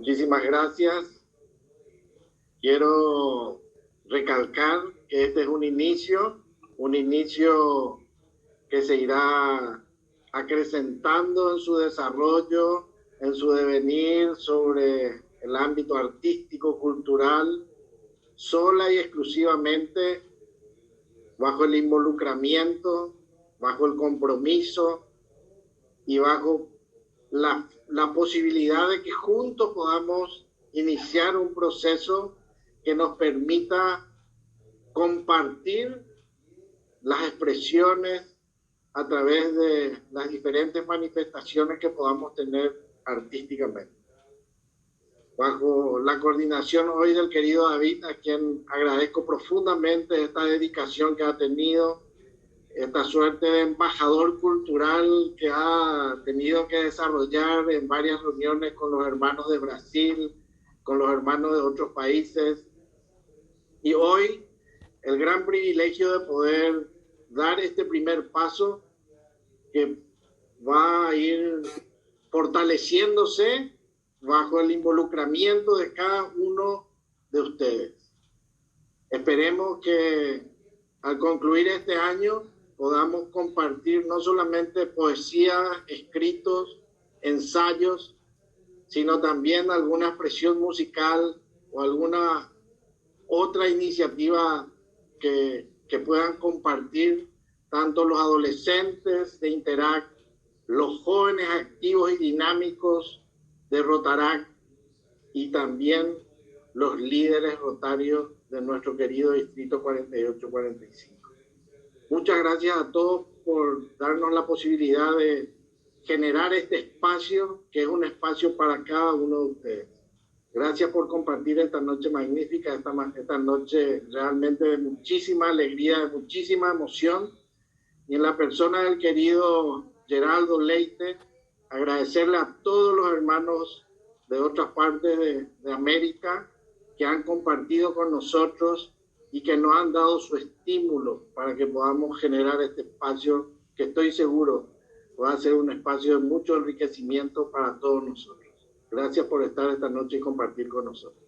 Muchísimas gracias. Quiero recalcar que este es un inicio que se irá acrecentando en su desarrollo, en su devenir sobre el ámbito artístico, cultural, sola y exclusivamente bajo el involucramiento, bajo el compromiso y bajo la posibilidad de que juntos podamos iniciar un proceso que nos permita compartir las expresiones a través de las diferentes manifestaciones que podamos tener artísticamente. Bajo la coordinación hoy del querido David, a quien agradezco profundamente esta dedicación que ha tenido, esta suerte de embajador cultural que ha tenido que desarrollar en varias reuniones con los hermanos de Brasil, con los hermanos de otros países. Y hoy el gran privilegio de poder dar este primer paso que va a ir fortaleciéndose bajo el involucramiento de cada uno de ustedes. Esperemos que al concluir este año podamos compartir no solamente poesía, escritos, ensayos, sino también alguna expresión musical o alguna otra iniciativa que puedan compartir tanto los adolescentes de Interact, los jóvenes activos y dinámicos de Rotaract y también los líderes rotarios de nuestro querido distrito 48-45. Muchas gracias a todos por darnos la posibilidad de generar este espacio, que es un espacio para cada uno de ustedes. Gracias por compartir esta noche magnífica, esta noche realmente de muchísima alegría, de muchísima emoción. Y en la persona del querido Geraldo Leite, agradecerle a todos los hermanos de otras partes de América que han compartido con nosotros y que nos han dado su estímulo para que podamos generar este espacio que estoy seguro va a ser un espacio de mucho enriquecimiento para todos nosotros. Gracias por estar esta noche y compartir con nosotros.